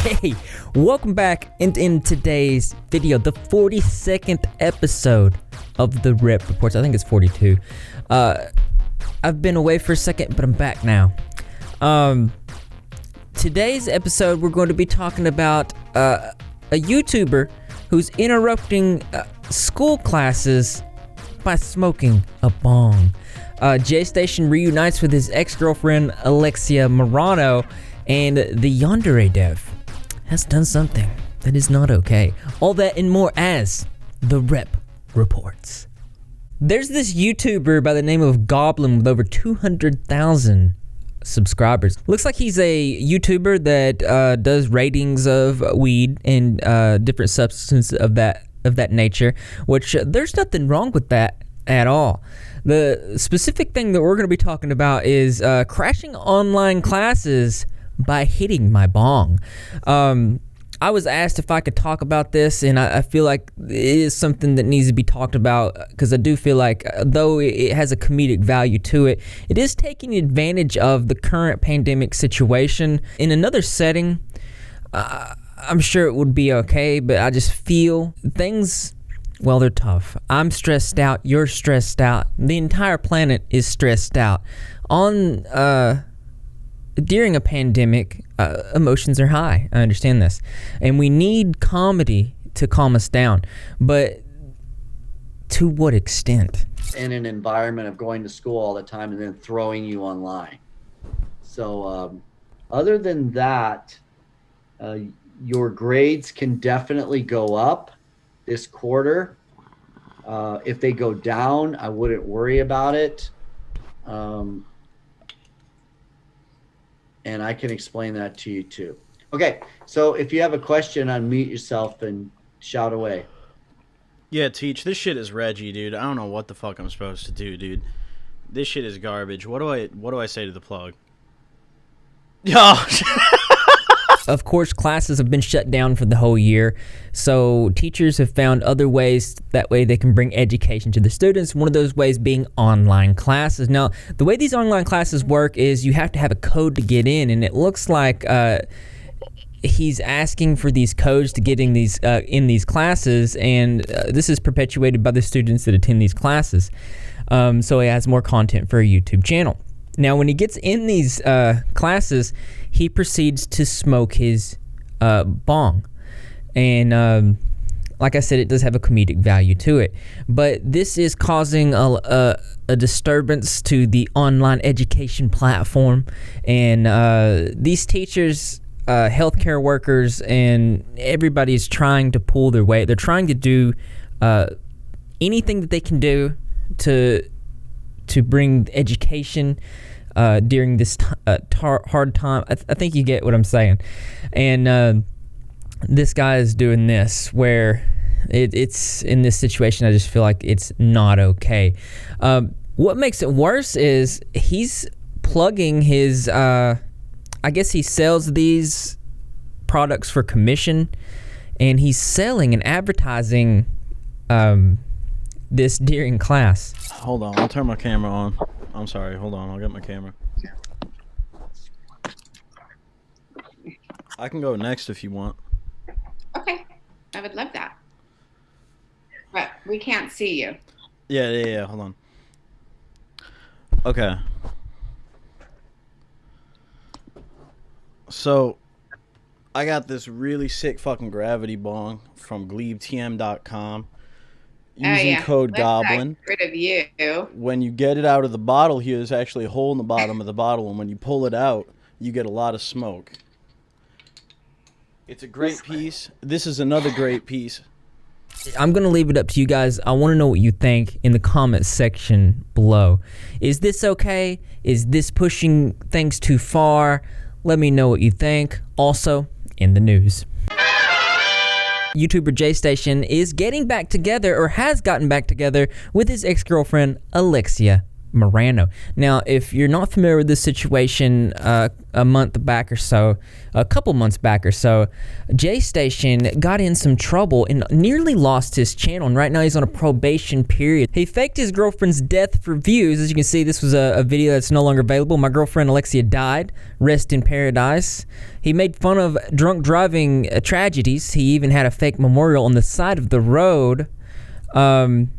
Hey, welcome back in today's video, the 42nd episode of the Rep Reports. I think it's 42. I've been away for a second, but I'm back now. Today's episode, we're going to be talking about a YouTuber who's interrupting school classes by smoking a bong. Jaystation reunites with his ex-girlfriend Alexia Marano, and the Yandere Dev has done something that is not okay. All that and more as the Rep Reports. There's this YouTuber by the name of Goblin with over 200,000 subscribers. Looks like he's a YouTuber that does ratings of weed and different substances of that nature, which there's nothing wrong with that at all. The specific thing that we're going to be talking about is crashing online classes by hitting my bong. I was asked if I could talk about this, and I feel like it is something that needs to be talked about, because I do feel like, though it has a comedic value to it, it is taking advantage of the current pandemic situation. In another setting, I'm sure it would be okay, but I just feel things, well, they're tough. I'm stressed out, you're stressed out, the entire planet is stressed out. During a pandemic, emotions are high. I understand this. And we need comedy to calm us down. But to what extent? In an environment of going to school all the time and then throwing you online. So other than that, your grades can definitely go up this quarter. If they go down, I wouldn't worry about it. And I can explain that to you too. Okay, so if you have a question, unmute yourself and shout away. Yeah, Teach, this shit is Reggie, dude. I don't know what the fuck I'm supposed to do, dude. This shit is garbage. What do I say to the plug? Oh, Of course, classes have been shut down for the whole year, so teachers have found other ways that way they can bring education to the students. One of those ways being online classes. Now, the way these online classes work is you have to have a code to get in, and it looks like he's asking for these codes to get in these classes, and this is perpetuated by the students that attend these classes. So he has more content for a YouTube channel. Now, when he gets in these classes, he proceeds to smoke his bong. And like I said, it does have a comedic value to it. But this is causing a disturbance to the online education platform. And these teachers, healthcare workers, and everybody is trying to pull their weight. They're trying to do anything that they can do to bring education during this hard time. I think you get what I'm saying. And this guy is doing this where it's in this situation. I just feel like it's not okay. What makes it worse is he's plugging his, I guess he sells these products for commission, and he's selling and advertising this during class. hold on. I'll turn my camera on. I'm sorry. Hold on. I'll get my camera. I can go next if you want. Okay. I would love that. But we can't see you. Yeah. Hold on. Okay. So, I got this really sick fucking gravity bong from glebetm.com. Using code Goblin. Rid of you. When you get it out of the bottle here, there's actually a hole in the bottom of the bottle, and when you pull it out, you get a lot of smoke. It's a great piece. This is another great piece. I'm going to leave it up to you guys. I want to know what you think in the comment section below. Is this okay? Is this pushing things too far? Let me know what you think. Also, in the news, YouTuber Jaystation is getting back together, or has gotten back together, with his ex-girlfriend Alexia Marano. Now, if you're not familiar with this situation, a couple months back or so, Jaystation got in some trouble and nearly lost his channel, and right now he's on a probation period. He faked his girlfriend's death for views. As you can see, this was a video that's no longer available. My girlfriend Alexia died. Rest in paradise. He made fun of drunk driving tragedies. He even had a fake memorial on the side of the road, and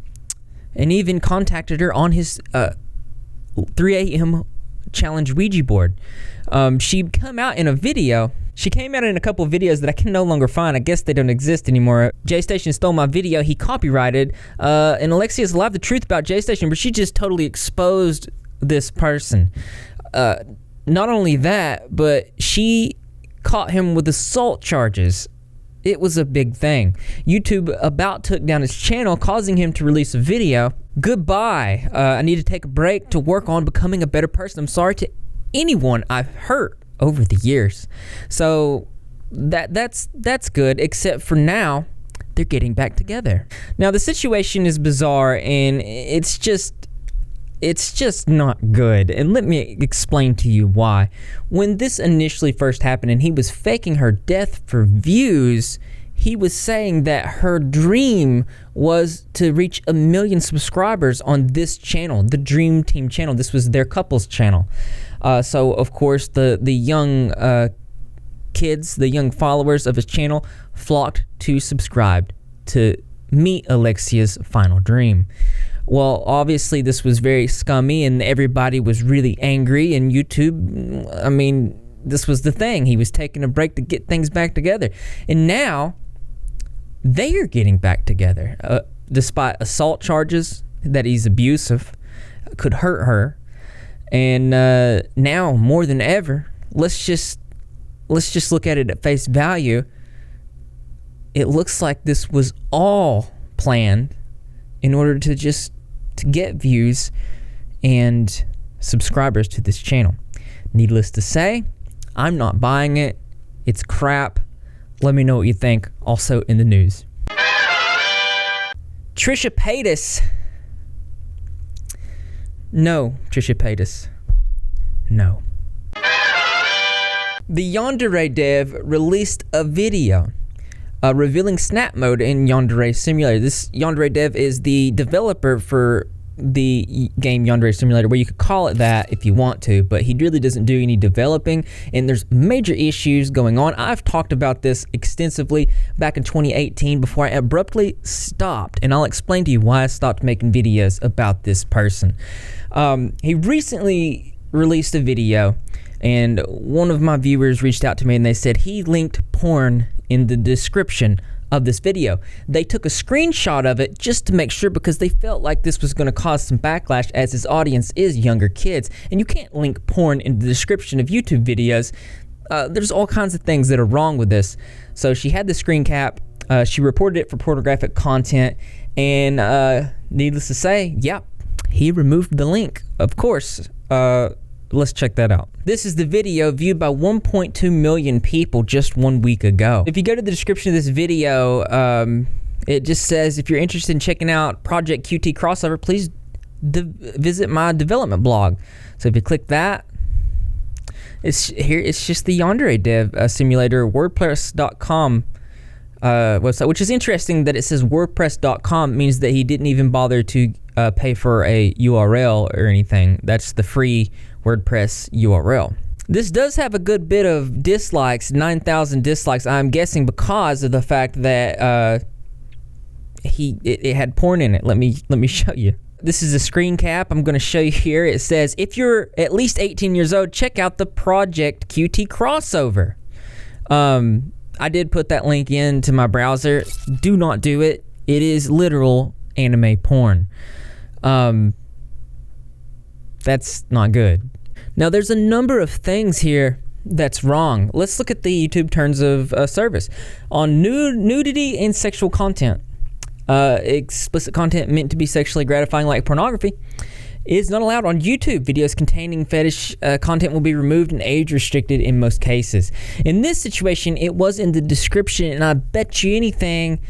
even contacted her on his 3 a.m. challenge Ouija board. She came out in a video. She came out in a couple of videos that I can no longer find. I guess they don't exist anymore. Jaystation stole my video. He copyrighted. And Alexia's alive the truth about Jaystation, but she just totally exposed this person. Not only that, but she caught him with assault charges. It was a big thing. YouTube about took down his channel, causing him to release a video. Goodbye. I need to take a break to work on becoming a better person. I'm sorry to anyone I've hurt over the years. So that's good, except for now they're getting back together. Now the situation is bizarre, and it's just not good, and let me explain to you why. When this initially first happened and he was faking her death for views, he was saying that her dream was to reach 1 million subscribers on this channel, the Dream Team channel. This was their couple's channel. So of course the young kids, the young followers of his channel flocked to subscribe to meet Alexia's final dream. Well, obviously this was very scummy and everybody was really angry, and YouTube, I mean, this was the thing. He was taking a break to get things back together. And now they are getting back together, despite assault charges that he's abusive, could hurt her. And now more than ever, let's just look at it at face value. It looks like this was all planned in order to get views and subscribers to this channel. Needless to say, I'm not buying it. It's crap. Let me know what you think. Also in the news, Trisha Paytas. No, Trisha Paytas. No. The Yandere Dev released a video revealing snap mode in Yandere Simulator. This Yandere Dev is the developer for the game Yandere Simulator, where you could call it that if you want to, but he really doesn't do any developing, and there's major issues going on. I've talked about this extensively back in 2018 before I abruptly stopped, and I'll explain to you why I stopped making videos about this person. He recently released a video, and one of my viewers reached out to me and they said he linked porn in the description of this video. They took a screenshot of it just to make sure, because they felt like this was going to cause some backlash, as his audience is younger kids, and you can't link porn in the description of YouTube videos. There's all kinds of things that are wrong with this. So she had the screen cap, she reported it for pornographic content, and needless to say, yep, he removed the link. Of course. Let's check that out. This is the video viewed by 1.2 million people just 1 week ago. If you go to the description of this video, it just says, if you're interested in checking out Project QT Crossover, please visit my development blog. So if you click that, it's just the Yandere Dev simulator WordPress.com website, which is interesting that it says WordPress.com. means that he didn't even bother to pay for a URL or anything. That's the free WordPress URL. This does have a good bit of dislikes, 9,000 dislikes. I'm guessing because of the fact that it had porn in it. Let me show you. This is a screen cap I'm going to show you here. It says, if you're at least 18 years old, check out the Project QT Crossover. I did put that link into my browser. Do not do it. It is literal anime porn. That's not good. Now, there's a number of things here that's wrong. Let's look at the YouTube terms of service. On nudity and sexual content, explicit content meant to be sexually gratifying, like pornography, is not allowed on YouTube. Videos containing fetish content will be removed and age restricted in most cases. In this situation, it was in the description, and I bet you anything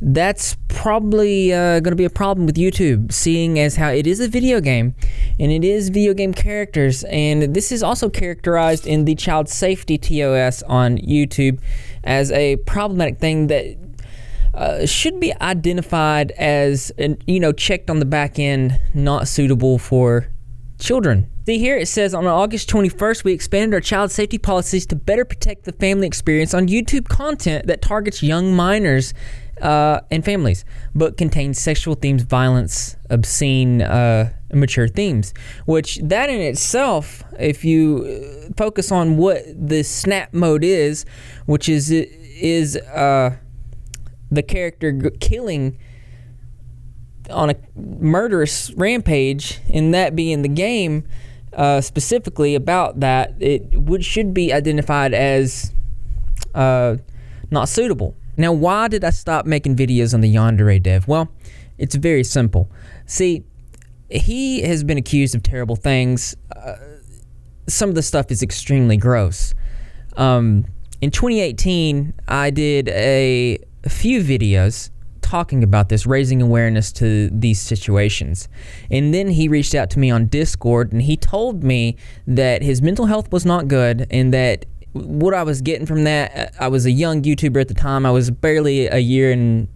that's probably going to be a problem with YouTube, seeing as how it is a video game and it is video game characters, and this is also characterized in the child safety TOS on YouTube as a problematic thing that should be identified as, checked on the back end, not suitable for children. See here, it says on August 21st, we expanded our child safety policies to better protect the family experience on YouTube content that targets young minors and families, but contains sexual themes, violence, obscene, immature themes. Which that in itself, if you focus on what the snap mode is, which is the character killing on a murderous rampage, and that being the game, specifically about that, should be identified as not suitable. Now, why did I stop making videos on the Yandere Dev? Well, it's very simple. See, he has been accused of terrible things. Some of the stuff is extremely gross. In 2018, I did a few videos talking about this, raising awareness to these situations. And then he reached out to me on Discord, and he told me that his mental health was not good, and that what I was getting from that, I was a young YouTuber at the time. I was barely a year and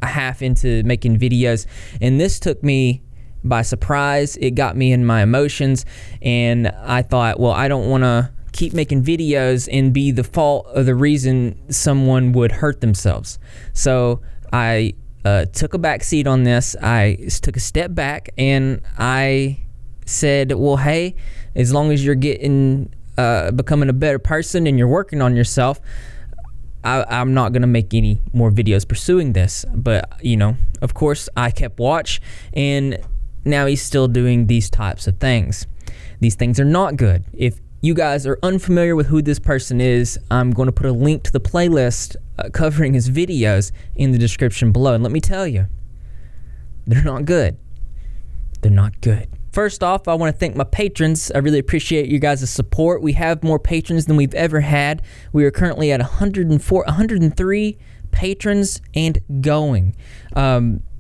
a half into making videos, and this took me by surprise. It got me in my emotions, and I thought, well, I don't want to keep making videos and be the fault of the reason someone would hurt themselves. So I took a back seat on this. I took a step back, and I said, well, hey, as long as you're becoming a better person and you're working on yourself, I'm not going to make any more videos pursuing this. But, of course, I kept watch, and now he's still doing these types of things. These things are not good. If you guys are unfamiliar with who this person is, I'm going to put a link to the playlist covering his videos in the description below. And let me tell you, they're not good. They're not good. First off, I want to thank my patrons. I really appreciate you guys' support. We have more patrons than we've ever had. We are currently at 103 patrons and going.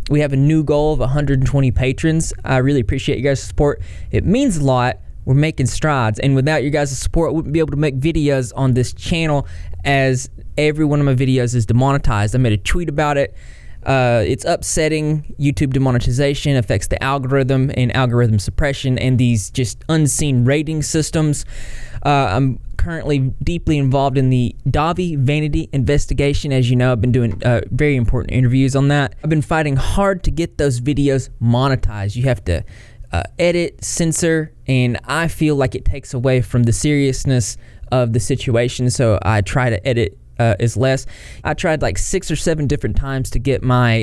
We have a new goal of 120 patrons. I really appreciate you guys' support. It means a lot. We're making strides, and without you guys' support, I wouldn't be able to make videos on this channel, as every one of my videos is demonetized. I made a tweet about it. It's upsetting. YouTube demonetization affects the algorithm and algorithm suppression and these just unseen rating systems. I'm currently deeply involved in the Davi vanity investigation. As you know, I've been doing very important interviews on that. I've been fighting hard to get those videos monetized. You have to edit, censor, and I feel like it takes away from the seriousness of the situation, so I try to edit as less. I tried like 6 or 7 different times to get my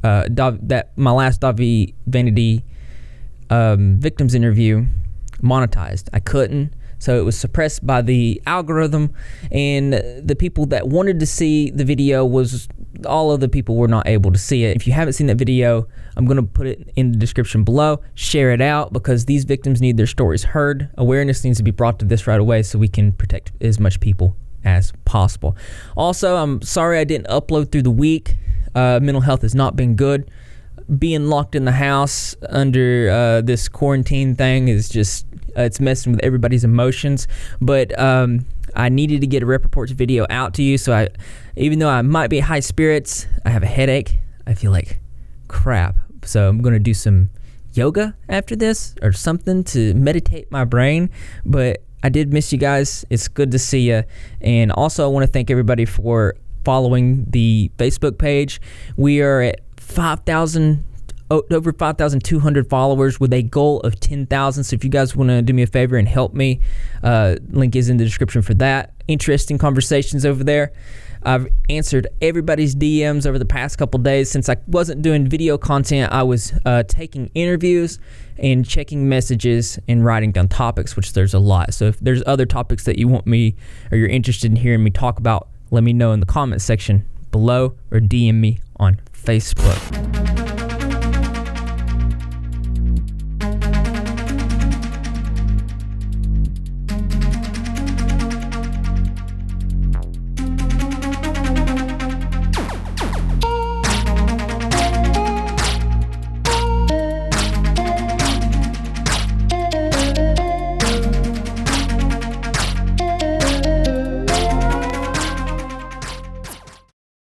my last Davi vanity victims interview monetized. I couldn't, so it was suppressed by the algorithm, and the people that wanted to see the video all of the people were not able to see it. If you haven't seen that video, I'm going to put it in the description below. Share it out, because these victims need their stories heard. Awareness needs to be brought to this right away so we can protect as much people as possible. Also, I'm sorry I didn't upload through the week. Mental health has not been good. Being locked in the house under this quarantine thing is just, it's messing with everybody's emotions. But I needed to get a Rep Reports video out to you, so even though I might be high spirits, I have a headache. I feel like crap. So I'm going to do some yoga after this or something to meditate my brain. But I did miss you guys. It's good to see you. And also, I want to thank everybody for following the Facebook page. We are at over 5,200 followers with a goal of 10,000. So if you guys want to do me a favor and help me, link is in the description for that. Interesting conversations over there. I've answered everybody's DMs over the past couple days. Since I wasn't doing video content, I was taking interviews and checking messages and writing down topics, which there's a lot. So if there's other topics that you want me or you're interested in hearing me talk about, let me know in the comment section below or DM me on Facebook.